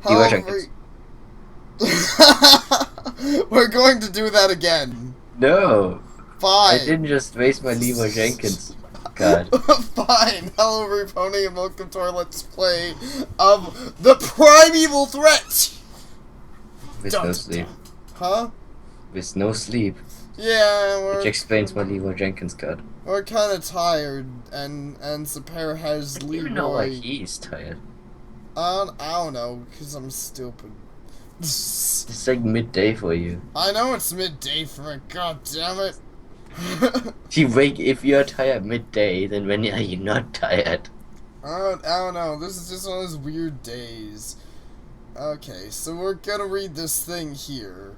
Leroy How Jenkins. We're going to do that again. No, I Fine. didn't just waste my Leroy Jenkins card Fine. Hello, everybody, and welcome to our Let's Play of the Primeval Threat. with Dun, no dun, sleep. dun. Huh? With no sleep, Yeah, which explains my Leroy Jenkins card. we're kind of tired, and Sapare has I don't even know why Leroy. he's tired. I don't know, because I'm stupid. It's like midday for you. I know it's midday for me. God damn it. If you're tired midday, then when are you not tired? I don't know. This is just one of those weird days. Okay, so we're gonna read this thing here.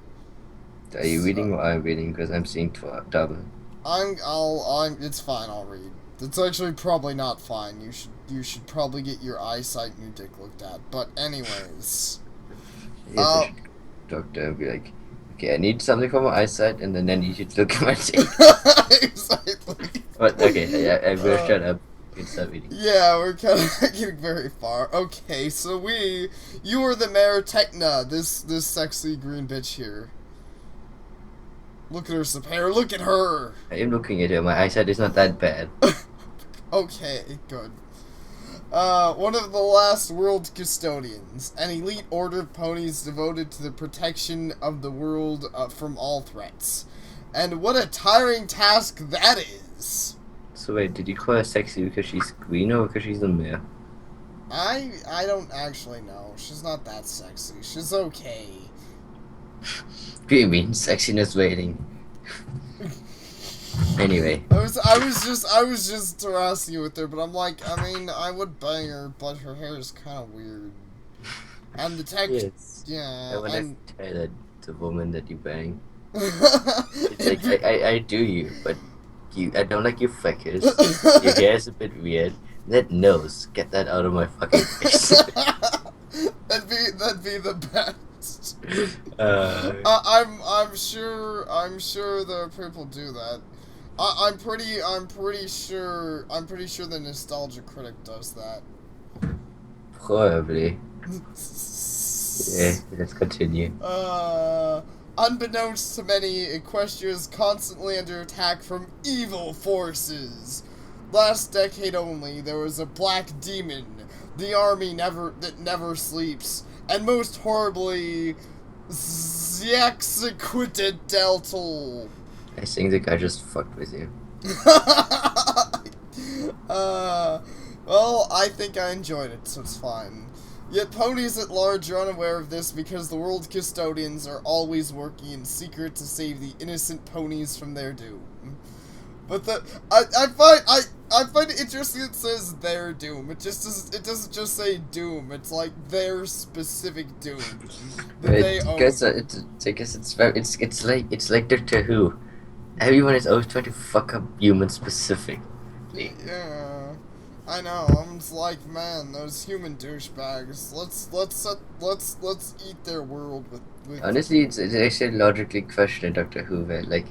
Are you reading or I'm reading? Because I'm seeing double. It's fine. I'll read. It's actually probably not fine. You should probably get your eyesight and your dick looked at. But anyways, Yes, I should doctor and be like, okay, I need something for my eyesight, and then you should look at my dick. exactly. But okay, I will shut up. You can stop reading. Yeah, we're kind of getting very far. Okay, so you are the Mayor Techna, this sexy green bitch here. Look at her, Sapare. Look at her. I am looking at her. My eyesight is not that bad. Okay, good. One of the last world custodians, an elite order of ponies devoted to the protection of the world from all threats. And what a tiring task that is! So wait, did you call her sexy because she's green or because she's the mayor? I don't actually know. She's not that sexy. She's okay. What do you mean sexiness waiting? Anyway. I was just harassing with her, but I'm like, I mean, I would bang her, but her hair is kind of weird. And the texture, Yes. yeah. I want to tell that the woman that you bang. It's It'd like, be- I do you, but I don't like your freckles. Your hair is a bit weird. That nose, get that out of my fucking face. that'd be the best. I'm sure there are people do that. I'm pretty sure the Nostalgia Critic does that. Probably. Yeah, let's continue. Unbeknownst to many, Equestria is constantly under attack from evil forces. Last decade only, there was a black demon, the army that never sleeps, and most horribly, Xiaxaquitl. I think the guy just fucked with you. Well, I think I enjoyed it, so it's fine. Yet ponies at large are unaware of this because the world custodians are always working in secret to save the innocent ponies from their doom. But I find it interesting it says their doom. It doesn't just say doom. It's like their specific doom that they own. I guess it's like Doctor Who. Everyone is always trying to fuck up humans specifically. Yeah, I know. I'm just like, man, those human douchebags. Let's eat their world with. Honestly, it's actually logically questioned Doctor Who, where like,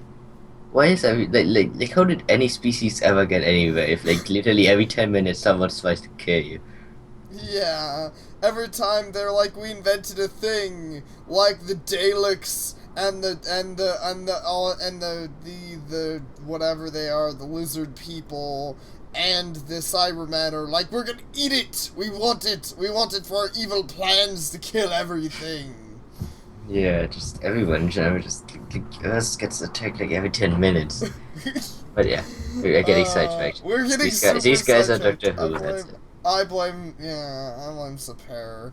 why is like how did any species ever get anywhere if like literally every 10 minutes someone tries to kill you? Yeah, every time they're like, we invented a thing like the Daleks and the whatever they are, the lizard people and the Cybermen are like, we're gonna eat it. We want it for our evil plans to kill everything. Yeah, just everyone just gets attacked like every 10 minutes. But yeah, we're getting sidetracked. We're getting These guys are sidetracked. Doctor Who. That's it. I blame Sapare.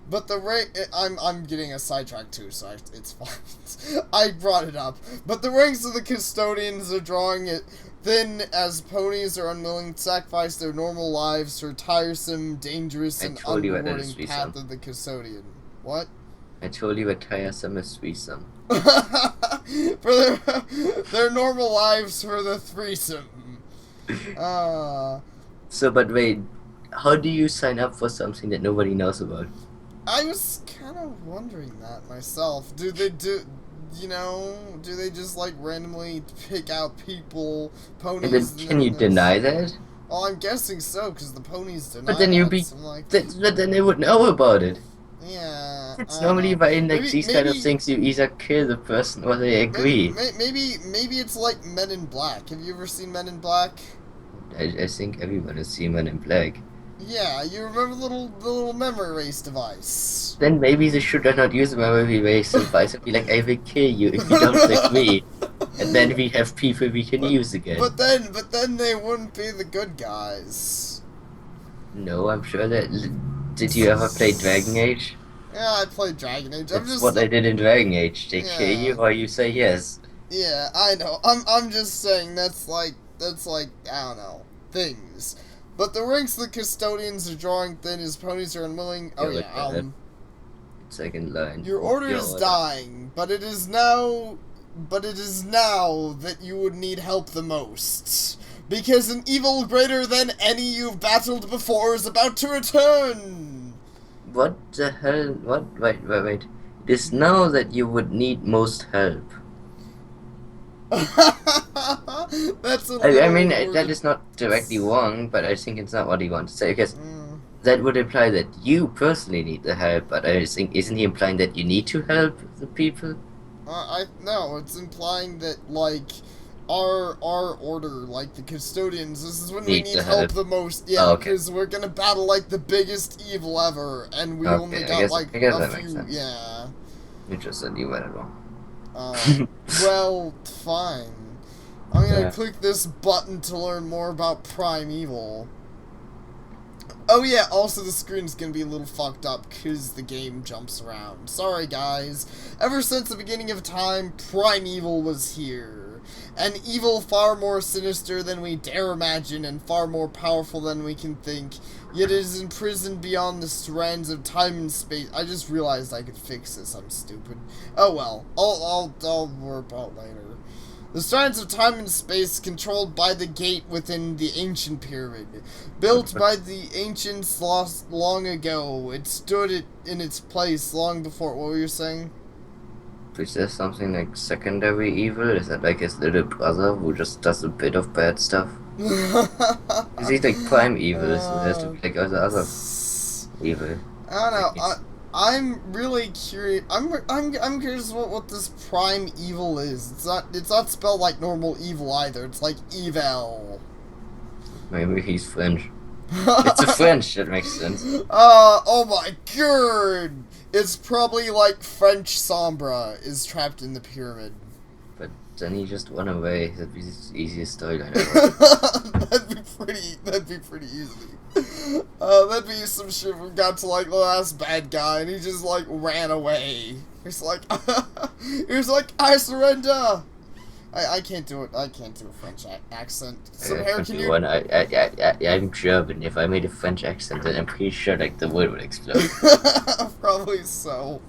But I'm getting a sidetrack too, so it's fine. I brought it up. But the ranks of the custodians are drawing it thin as ponies are unwilling to sacrifice their normal lives for tiresome, dangerous, and unrewarding path of the custodian. What? I told you what tiresome is threesome. For their normal lives for the threesome. So, but wait, how do you sign up for something that nobody knows about? I was kind of wondering that myself. Do they just like randomly pick out people, ponies? And then can you deny that? Oh, I'm guessing so, because the ponies deny But then that, you'd be, so I'm like, but then they would know about it. Yeah, It's I normally know. by in like Maybe, these kind of maybe, things you either kill the person or they agree. maybe it's like Men in Black. Have you ever seen Men in Black? I think everyone has seen Men in Black. Yeah, you remember the little memory erase device. Then maybe they should not use a memory erase device and be like, I will kill you if you don't agree. And then we have people we can but use again. but then they wouldn't be the good guys. No, I'm sure that. Did you ever play Dragon Age? Yeah, I played Dragon Age. I'm That's just what I did in Dragon Age. They kill you yeah. or you say yes. Yeah, I know. I'm just saying that's like I don't know things. But the ranks of the custodians are drawing thin as ponies are unwilling. Oh Yeah, yeah. but second line. Your order Your is order. dying, but it is now. But it is now that you would need help the most. Because an evil greater than any you've battled before is about to return! What the hell? What? Wait. It is now that you would need most help. That's a I little mean, that worded. is not directly wrong, but I think it's not what he wants to say, because Mm, that would imply that you personally need the help, but I think, isn't he implying that you need to help the people? I no, it's implying that like our order, like the custodians, this is when we Need need the help help. the most. Oh, Yeah, okay. because we're gonna battle like the biggest evil ever, and we only Okay, got like I guess a that makes few. sense. Yeah. You just said you read it wrong. Uh, well, fine. I'm gonna Yeah. click this button to learn more about Primeval. Oh yeah, also the screen's gonna be a little fucked up because the game jumps around. Sorry guys. Ever since the beginning of time, Primeval was here. An evil far more sinister than we dare imagine and far more powerful than we can think. Yet it is imprisoned beyond the strands of time and space. I just realized I could fix this. I'm stupid. Oh well. I'll worry about later. The strands of time and space controlled by the gate within the ancient pyramid. Built by the ancients lost long ago, it stood in its place long before. What were you saying? Is there something like secondary evil? Is that like his little brother who just does a bit of bad stuff? Is he like prime evil? So there's uh, like other evil. I don't Like know. I'm really curious. I'm curious what this prime evil is. It's not spelled like normal evil either. It's like evil. maybe he's French. It's a French. That makes sense. Oh my god! It's probably like French Sombra is trapped in the pyramid. But then he just went away. That'd be the easiest storyline ever. That'd be pretty easy. That'd be some shit we got to like the last bad guy and he just like ran away. He's like, I surrender. I can't do it. I can't do a French accent. So here, can you? I'm German. If I made a French accent, then I'm pretty sure like the word would explode. Probably so.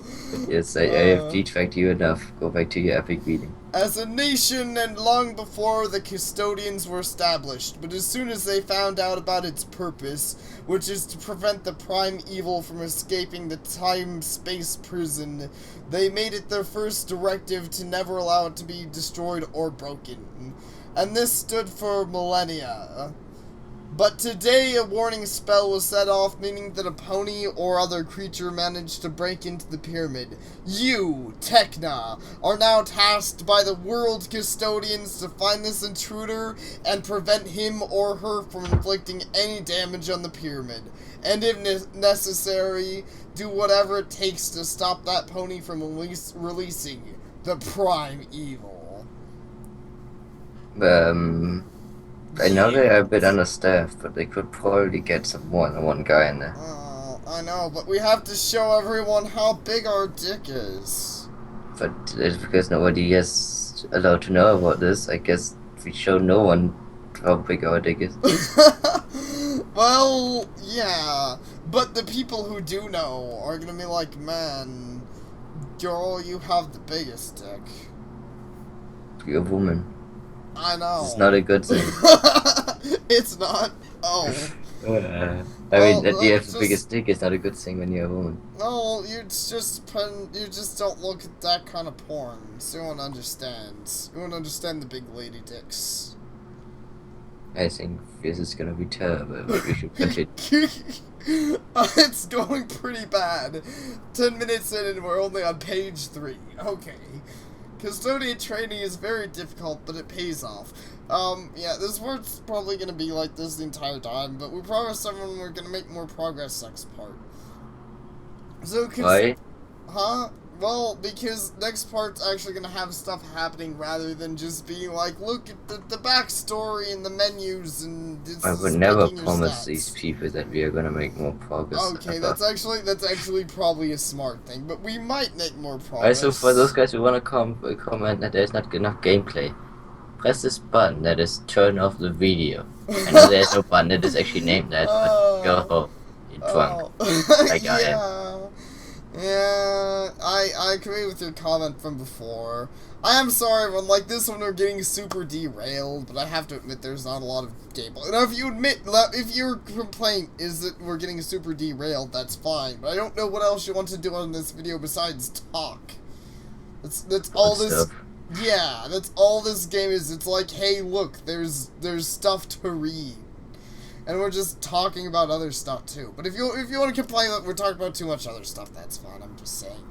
Yes, I have detracked you enough. Go back to your epic reading. As a nation and long before the custodians were established, but as soon as they found out about its purpose, which is to prevent the prime evil from escaping the time-space prison, they made it their first directive to never allow it to be destroyed or broken. And this stood for millennia. But today a warning spell was set off, meaning that a pony or other creature managed to break into the pyramid. You, Tekna, are now tasked by the world custodians to find this intruder and prevent him or her from inflicting any damage on the pyramid. And if necessary, do whatever it takes to stop that pony from releasing the prime evil. I know they are a bit understaffed, but they could probably get some more than one guy in there. Oh, I know, but we have to show everyone how big our dick is. But it's because nobody is allowed to know about this. I guess we show no one how big our dick is. Well, yeah, but the people who do know are gonna be like, man, girl, you have the biggest dick. You're a woman. I know. It's not a good thing. It's not. Oh. I Well, mean, that you have that's the biggest dick is not a good thing when you're a woman. No, you just don't look at that kind of porn, so you won't understand. You won't understand the big lady dicks. I think this is gonna be terrible, but we should continue. It's going pretty bad. 10 minutes in and we're only on page 3. Okay. Custodian training is very difficult, but it pays off. Yeah, this work's probably gonna be like this the entire time, but we promised everyone we're gonna make more progress next part. So, Why? huh? Well, because next part's actually gonna have stuff happening rather than just being like, look at the backstory and the menus and this I would is never picking your promise these stats. people that we are gonna make more progress Okay, ever. that's actually probably a smart thing, but we might make more Also, for those progress. guys who wanna comment that there's not enough gameplay, press this button that is turn off the video. I know there's no button that is actually named that, but go Oh, home. You're drunk, oh, like I am. yeah. Yeah, I agree with your comment from before. I am sorry when, like, this one we're getting super derailed, but I have to admit there's not a lot of gameplay. Now, if your complaint is that we're getting super derailed, that's fine, but I don't know what else you want to do on this video besides talk. That's all Good this, stuff. yeah, that's all this game is. It's like, hey, look, there's stuff to read. And we're just talking about other stuff too. But if you want to complain that we're talking about too much other stuff, that's fine. I'm just saying.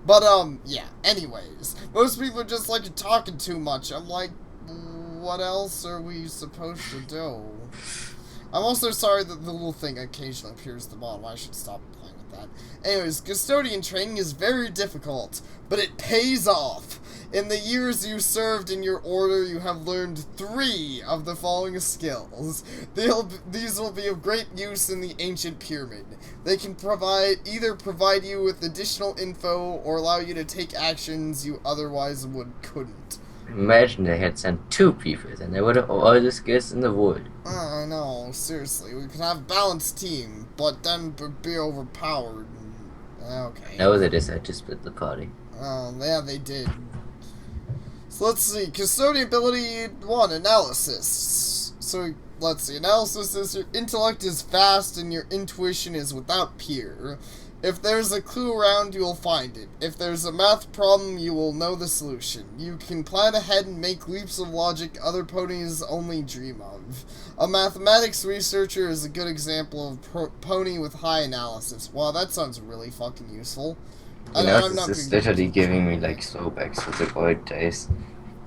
But yeah. Anyways, most people are just like talking too much. I'm like, what else are we supposed to do? I'm also sorry that the little thing occasionally appears at the bottom. I should stop playing with that. Anyways, custodian training is very difficult, but it pays off. In the years you served in your order, you have learned 3 of the following skills. These will be of great use in the ancient pyramid. They can either provide you with additional info or allow you to take actions you otherwise couldn't. Imagine they had sent 2 people, and they would have all the skills in the world. I know, seriously. We could have a balanced team, but then be overpowered. Okay. No, they decided to split the party. Oh, yeah, they did. So let's see. Custodian ability 1, analysis. So let's see. Analysis is your intellect is fast and your intuition is without peer. If there's a clue around, you will find it. If there's a math problem, you will know the solution. You can plan ahead and make leaps of logic other ponies only dream of. A mathematics researcher is a good example of pony with high analysis. Wow, that sounds really fucking useful. You know, I'm this not is gonna literally complain giving me about like that. throwbacks for the old days.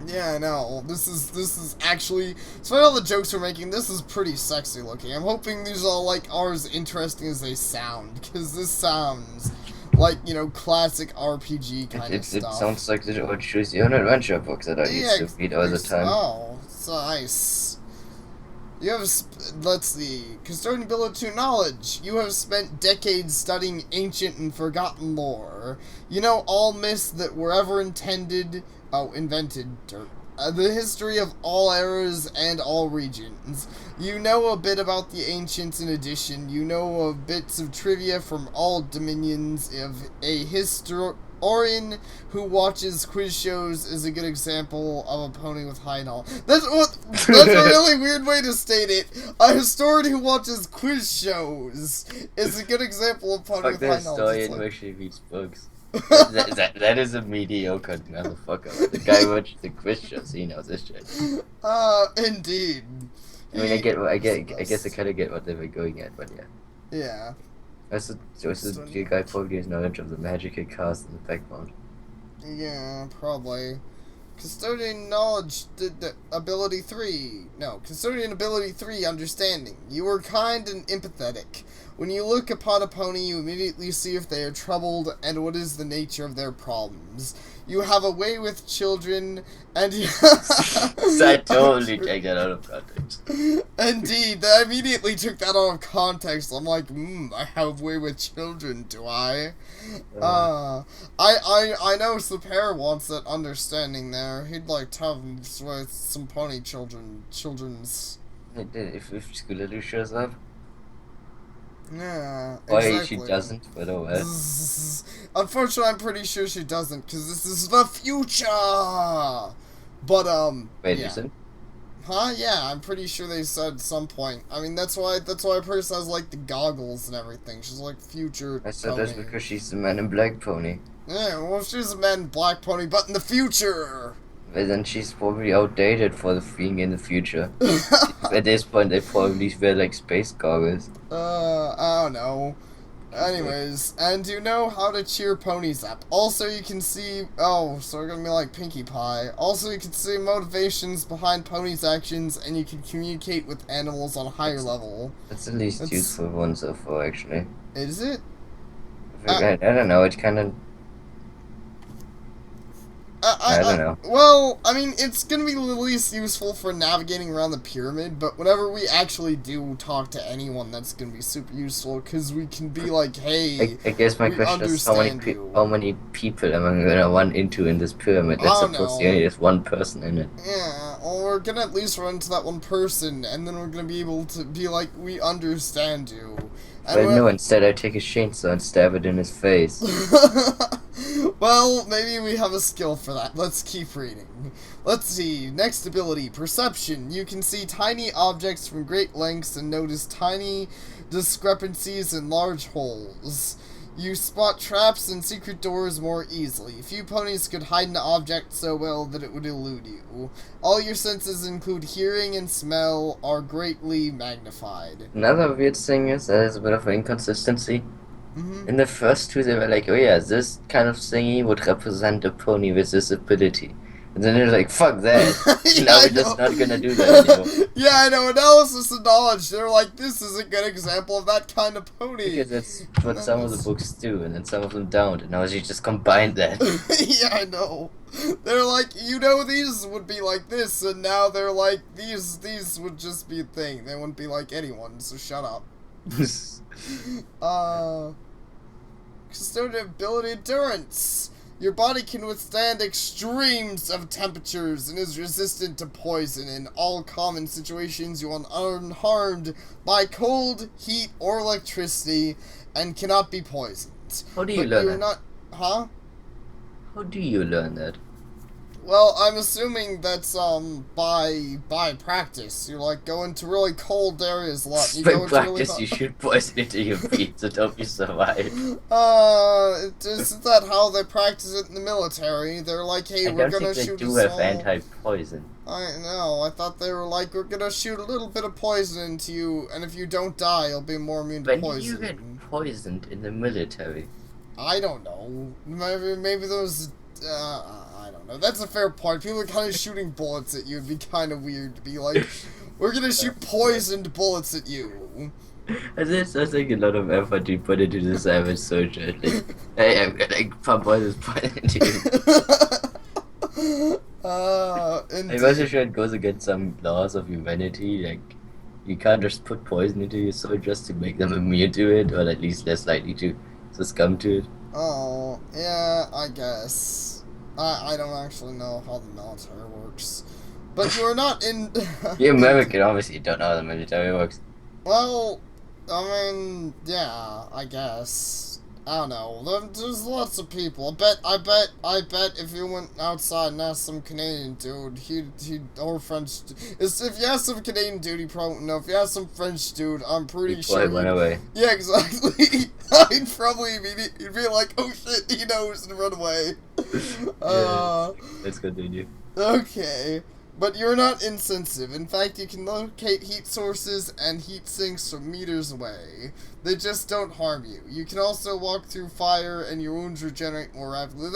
Yeah, I know. This is actually, despite all the jokes we're making, this is pretty sexy looking. I'm hoping these all are as interesting as they sound, because this sounds like, you know, classic RPG kind of It stuff. sounds like the old Choose Your Own Adventure books that I used Yeah, to read all the time. oh, it's nice. You have, let's see, custodian ability to knowledge. You have spent decades studying ancient and forgotten lore. You know all myths that were ever invented, the history of all eras and all regions. You know a bit about the ancients in addition. You know bits of trivia from all dominions. Of a historian who watches quiz shows is a good example of a pony with high knowledge. That's a really weird way to state it. A historian who watches quiz shows is a good example of pony Fuck with the high knowledge. historian who actually reads books. That is a mediocre motherfucker. The guy who watches the quiz shows, he knows this shit. Indeed. I mean, I guess I kind of get what they were going at, but yeah. Yeah. Also, the guy probably has knowledge of the magical cast in the background. Yeah, probably. Custodian knowledge, ability 3. No, custodian ability 3, understanding. You are kind and empathetic. When you look upon a pony, you immediately see if they are troubled and what is the nature of their problems. You have a way with children, and you... So I totally take that out of context. Indeed, I immediately took that out of context. I'm like, I have a way with children, do I? I know Sapare wants that understanding there. He'd like to have with some pony children's. If Scootaloo shows up, Yeah, why exactly. she doesn't, but oh well. Unfortunately, I'm pretty sure she doesn't, because this is the future! But, Wait, yeah. listen. Huh? Yeah, I'm pretty sure they said at some point. I mean, that's why a person has, like, the goggles and everything. She's, like, future I said pony. that's because she's the man in black pony. Yeah, well, she's a man in black pony, but in the future! But then she's probably outdated for the being in the future. At this point, they probably wear like space goggles. I don't know. Anyways, and you know how to cheer ponies up. Also, you can see. Oh, so we're gonna be like Pinkie Pie. Also, you can see motivations behind ponies' actions, and you can communicate with animals on a higher That's level. that's the least That's. useful one so far, actually. Is it? I don't know. It kind of I don't know. Well, I mean, it's gonna be the least useful for navigating around the pyramid, but whenever we actually do talk to anyone, that's gonna be super useful, because we can be like, hey, I guess my we question is understand you. how many people am I gonna run into in this pyramid? I That's don't supposed to only know. there's one person in it. Yeah, well, we're gonna at least run into that one person, and then we're gonna be able to be like, we understand you. And But no, instead I take a chainsaw and stab it in his face. well, maybe we have a skill for that. Let's keep reading. Let's see. Next ability, Perception. You can see tiny objects from great lengths and notice tiny discrepancies in large holes. You spot traps and secret doors more easily. Few ponies could hide an object so well that it would elude you. All your senses, include hearing and smell, are greatly magnified. Another weird thing is there's a bit of inconsistency. Mm-hmm. In the first two, they were like, oh yeah, this kind of thingy would represent a pony with this ability. And then they're like, fuck that. yeah, Now I we're just know. not gonna do that anymore. yeah, I know. Analysis of knowledge. They're like, this is a good example of that kind of pony. Because that's And what then some of the books do, and then some of them don't. And now she just combined that. yeah, I know. They're like, you know, these would be like this, and now they're like, these would just be a thing. They wouldn't be like anyone. So shut up. Uh, Custodian ability endurance. Your body can withstand extremes of temperatures and is resistant to poison. In all common situations, you are unharmed by cold, heat, or electricity, and cannot be poisoned. How do you But learn you're that? not... Huh? How do you learn that? Well, I'm assuming that's, by practice. You, like, go into really cold areas a lot. You By go into really practice, hot... you shoot poison into your feet so don't you survive. Isn't that how they practice it in the military? They're like, hey, I we're don't gonna think they shoot a do have small... anti-poison. I know, I thought they were like, we're gonna shoot a little bit of poison into you, and if you don't die, you'll be more immune to When did you get poison. poisoned in the military? I don't know. Maybe those... I don't know. That's a fair point. People are kind of shooting bullets at you. It'd be kind of weird to be like, we're gonna shoot poisoned bullets at you. And this sounds like a lot of effort you put into this average soldier. Like, hey, I'm gonna pump all this poison into you. I'm also Indeed. sure it goes against some laws of humanity. Like, you can't just put poison into your soldiers to make them immune to it, or at least less likely to succumb to it. Oh, yeah, I guess. I don't actually know how the military works. But you're not in... You American obviously don't know how the military works. well, I mean, yeah, I guess. I don't know. There's lots of people. I bet if you went outside and asked some Canadian dude, or French, if you asked some Canadian dude, he probably wouldn't know. If you asked some French dude, I'm pretty You sure probably went away. yeah, exactly. I'd probably he'd be like, oh shit, he knows, and run away. Yeah, let's continue. Okay. But you're not insensitive. In fact, you can locate heat sources and heat sinks from meters away. They just don't harm you. You can also walk through fire and your wounds regenerate more rapidly.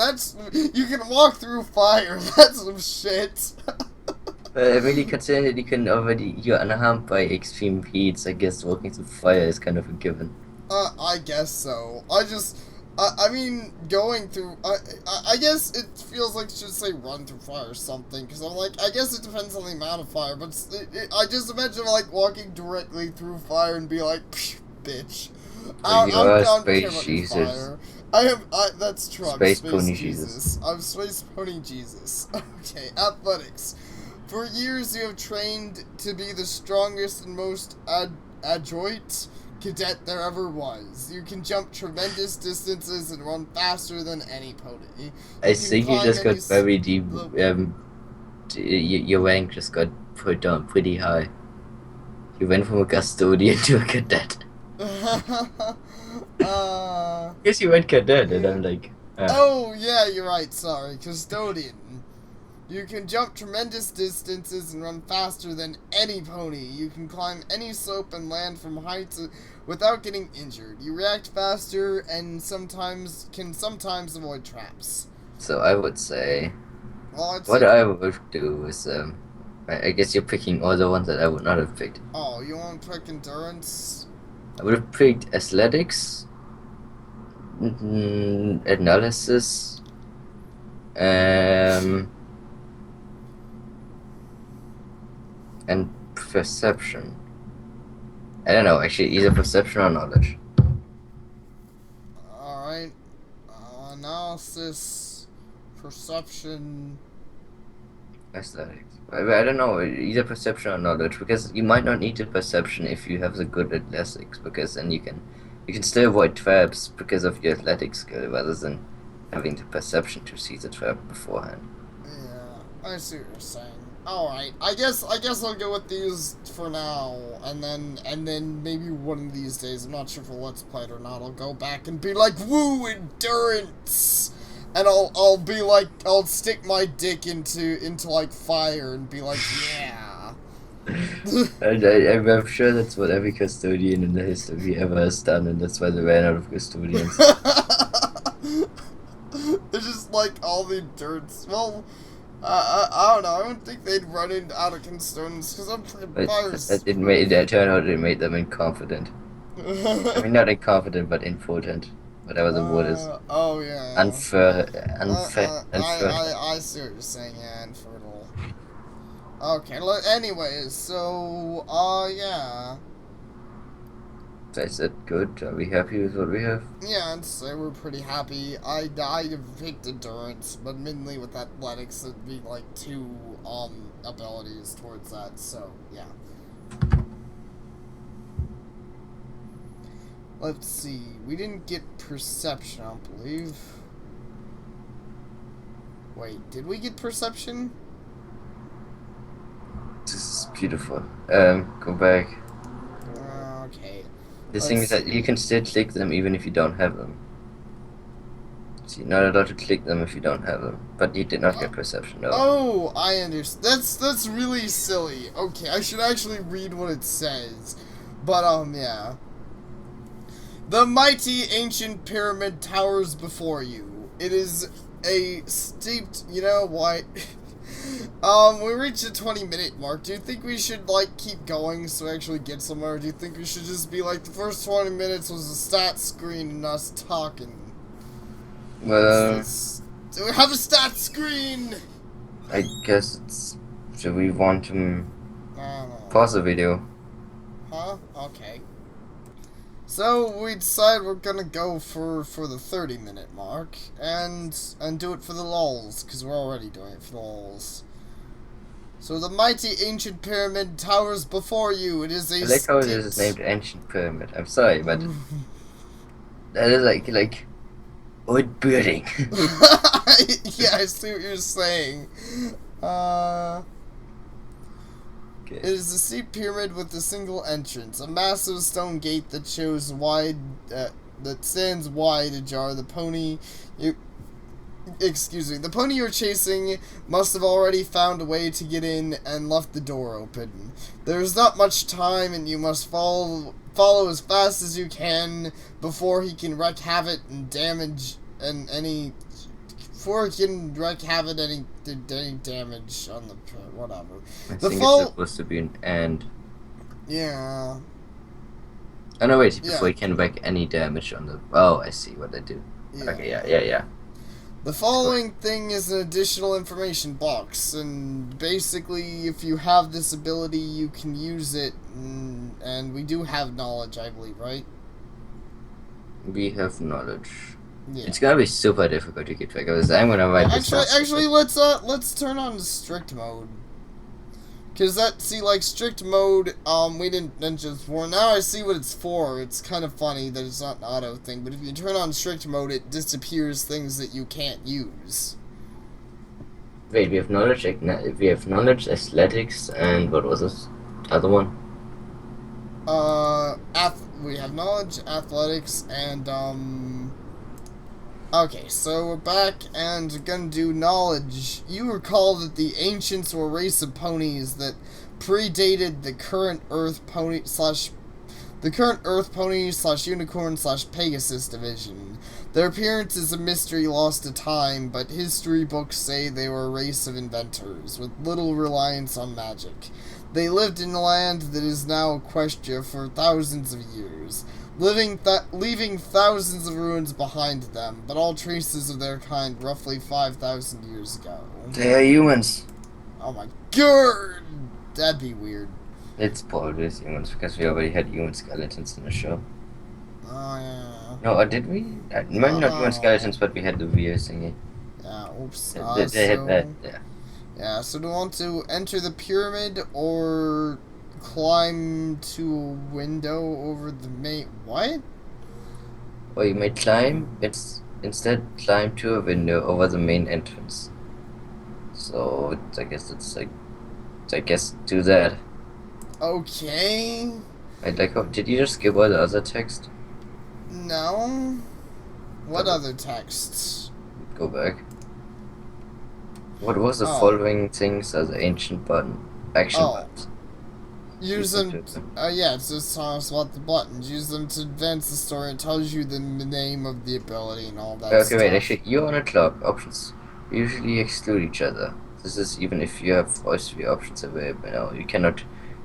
You can walk through fire. That's some shit. Really considering that you're unharmed by extreme heats, I guess walking through fire is kind of a given. I guess so. I mean, going through, I guess it feels like it should say run through fire or something, because I'm like, I guess it depends on the amount of fire, but I just imagine, like, walking directly through fire and be like, psh, bitch. You are I don't care Space about your Jesus. fire. That's true, I'm Space Pony Jesus. I'm Space Pony Jesus. Okay, athletics. For years you have trained to be the strongest and most adroit cadet there ever was. You can jump tremendous distances and run faster than any pony. I think you just got very deep. Slope. Your rank just got put down pretty high. You went from a custodian to a cadet. Yes, you went cadet, and I'm like. Oh yeah, you're right. Sorry, custodian. You can jump tremendous distances and run faster than any pony. You can climb any slope and land from heights without getting injured. You react faster and sometimes avoid traps. So I would say Well, I'd what say. I would do is I guess you're picking all the ones that I would not have picked. Oh, you want to pick endurance? I would have picked athletics, analysis, um, and perception. I don't know, actually, either perception or knowledge. Alright. Analysis, perception. Aesthetics. I don't know, either perception or knowledge, because you might not need the perception if you have the good athletics, because then you can still avoid traps because of your athletic skill, rather than having the perception to see the trap beforehand. Yeah, I see what you're saying. Alright, I guess I'll go with these for now, and then maybe one of these days, I'm not sure if I'll let's play it or not, I'll go back and be like, woo, endurance! And I'll be like, I'll stick my dick into like fire and be like, yeah. I'm sure that's what every custodian in the history ever has done, and that's why they ran out of custodians. It's just like all the endurance. Well, I don't know. I don't think they'd run out of concerns because I'm pretty But fires. that turned out it made them incompetent. I mean, not incompetent, but impotent. Whatever the word is. Oh yeah. Unfair, Uh, unfair, unfair. I see what you're saying. Yeah, infertile. Okay. Anyways, so yeah. Is that good? Are we happy with what we have? Yeah, I'd say we're pretty happy. I have picked endurance, but mainly with athletics, it'd be like two abilities towards that. So yeah. Let's see. We didn't get perception, I don't believe. Wait, did we get perception? This is beautiful. Go back. Okay. The thing is that you can still click them even if you don't have them. So you're not allowed to click them if you don't have them. But you did not get perception, no. Oh, I understand. That's really silly. Okay, I should actually read what it says. But yeah. The mighty ancient pyramid towers before you. It is a steeped, you know what? We reached the 20-minute mark. Do you think we should, like, keep going so we actually get somewhere? Or do you think we should just be like, the first 20 minutes was a stat screen and us talking? Well, Do we have a stat screen? I guess it's... Do we want to I don't know. pause the video? Huh? Okay. So we decide we're gonna go for the 30-minute mark and do it for the lols, because we're already doing it for the lols. So the mighty ancient pyramid towers before you. It is a I like how it is named Ancient Pyramid. I'm sorry, but that is like wood building. Yeah, I see what you're saying. Okay. It is a steep pyramid with a single entrance, a massive stone gate that shows wide, that stands wide ajar. The pony you're chasing must have already found a way to get in and left the door open. There's not much time, and you must follow as fast as you can before he can wreak havoc and damage and any. Before he can wreak havoc any damage on the whatever. I The think fall. it's supposed to be an and. Yeah. Oh no, wait, Yeah. before you can wreak any damage on the... Oh, I see what they do. Yeah. Okay, yeah. The following thing is an additional information box, and basically, if you have this ability, you can use it, and we do have knowledge, I believe, right? We have knowledge. Yeah. It's gonna be super difficult to keep track of this. I'm gonna write this down. Actually, let's turn on the strict mode. Cause like strict mode, we didn't mention before. Now I see what it's for. It's kind of funny that it's not an auto thing, but if you turn on strict mode, it disappears things that you can't use. Wait, we have knowledge, athletics, and what was this other one? We have knowledge, athletics, and Okay, so we're back and gonna do knowledge. You recall that the ancients were a race of ponies that predated the current Earth pony slash unicorn slash Pegasus division. Their appearance is a mystery lost to time, but history books say they were a race of inventors with little reliance on magic. They lived in a land that is now Equestria for thousands of years, leaving thousands of ruins behind them, but all traces of their kind roughly 5,000 years ago. They are humans. Oh my god! That'd be weird. It's probably humans because we already had human skeletons in the show. Oh yeah. No, or did we? Maybe not human Oh. skeletons, but we had the weird thingy. Yeah, oops. They had that, yeah. Yeah, so do you want to enter the pyramid or climb to a window over the main. What? Or you may climb, it's instead climb to a window over the main entrance. So I guess it's like, I guess do that. Okay. I like how, did you just skip all the other text? No. What Double other texts? go back. What was the Oh. following things as ancient button action Oh. buttons? Use Use them them. to Yeah, it's just telling us about the buttons. Use them to advance the story. It tells you the name of the ability and all that okay, wait, stuff. actually, you're on a clock. Options usually exclude each other. This is even if you have voice three options available. No, you cannot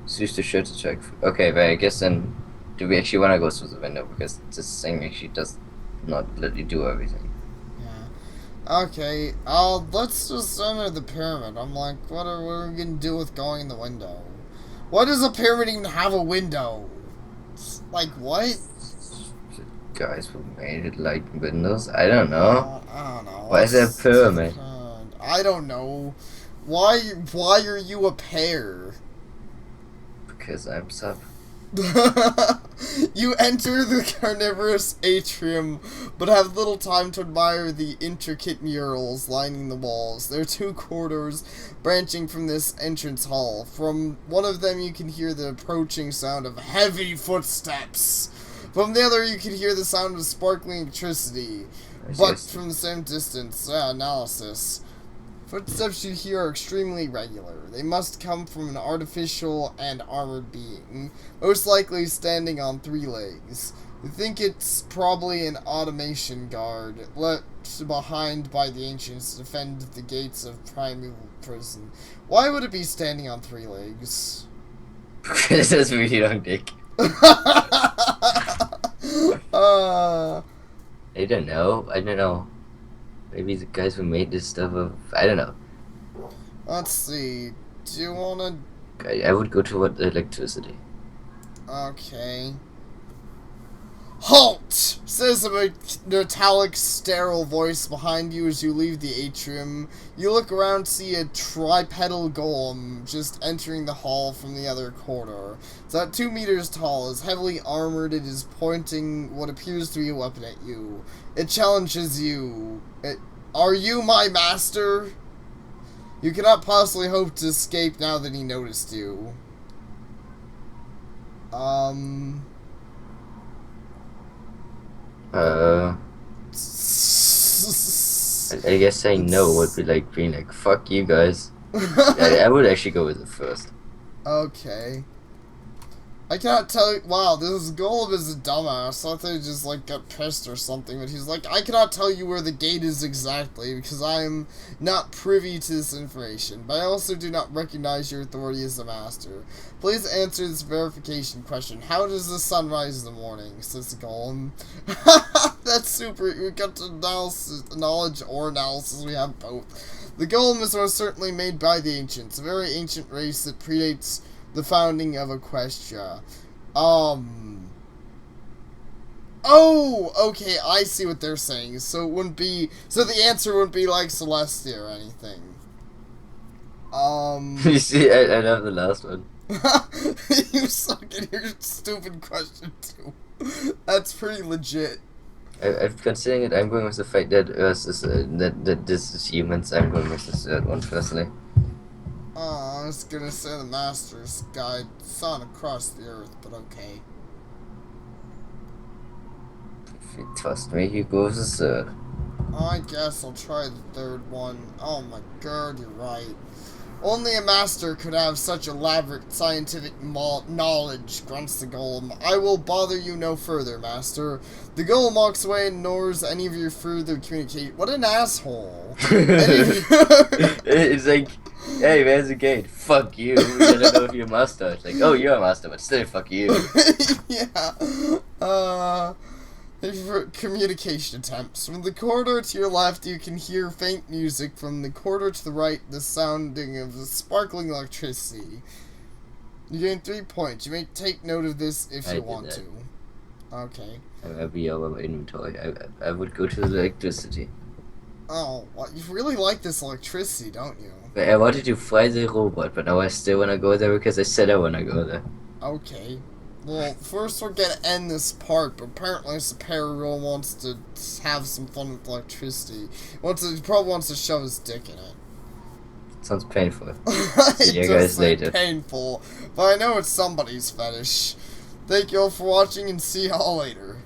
choose to shoot the track. Okay, but I guess then, do we actually want to go through the window? Because this thing actually does not let you do everything. Yeah. Okay. Let's just enter the pyramid. I'm like, what are we gonna do with going in the window? Why does a pyramid even have a window? Like what? Guys who made it like windows? I don't know. I don't know. Why is there a pyramid? I don't know. Why are you a pear? Because I'm sub. You enter the carnivorous atrium, but have little time to admire the intricate murals lining the walls. There are two corridors branching from this entrance hall. From one of them, you can hear the approaching sound of heavy footsteps. From the other, you can hear the sound of sparkling electricity, I see, I but see. from the same distance. Yeah, analysis. Footsteps you hear are extremely regular. They must come from an artificial and armored being, most likely standing on three legs. You think it's probably an automation guard left behind by the ancients to defend the gates of Primeval prison. Why would it be standing on three legs? Because that's really long dick. uh, I don't know. I don't know. Maybe the guys who made this stuff of I don't know. let's see. Do you wanna? I would go toward the electricity. Okay. Halt! Says a metallic, sterile voice behind you as you leave the atrium. You look around, see a tripedal golem just entering the hall from the other corridor. It's about 2 meters tall, is heavily armored, it is pointing what appears to be a weapon at you. It challenges you. Are you my master? You cannot possibly hope to escape now that he noticed you. Uh, I guess saying no would It's be like being like fuck you guys. I would actually go with it first. okay. I cannot tell you. Wow, this golem is a dumbass. I thought they just like got pissed or something, but he's like, I cannot tell you where the gate is exactly because I am not privy to this information. But I also do not recognize your authority as the master. Please answer this verification question. How does the sun rise in the morning? Says the golem. That's super. We got to analysis, knowledge or analysis. We have both. The golem is most certainly made by the ancients, a very ancient race that predates the founding of Equestria. Oh, okay, I see what they're saying. So it wouldn't be. So the answer wouldn't be like Celestia or anything. You see, I love the last one. You suck at your stupid question too. That's pretty legit. I'm considering it. I'm going with the fact that Earth is that this is humans. I'm going with this one personally. Oh, I was gonna say the Master's Guide saw across the earth, but okay. If you trust me, you go with the third. I guess I'll try the third one. Oh my god, you're right. Only a master could have such elaborate scientific knowledge, grunts the golem. I will bother you no further, master. The golem walks away and ignores any of your further communicate. What an asshole. It's like, hey, where's the gate? Fuck you. We don't know if you're a master. It's like, oh, you're a master, but still, fuck you. Yeah. Uh... Communication attempts. From the corridor to your left, you can hear faint music. From the corridor to the right, the sounding of the sparkling electricity. You gain 3 points. You may take note of this if I you did want that. to. Okay. I'd be over my inventory. I would go to the electricity. Oh, well, you really like this electricity, don't you? But I wanted to fry the robot, but now I still want to go there because I said I want to go there. Okay. Well, first we're gonna end this part, but apparently Sapare really wants to have some fun with electricity. He probably wants to shove his dick in it. Sounds painful. See It you does guys sound later. painful, but I know it's somebody's fetish. Thank you all for watching and see y'all later.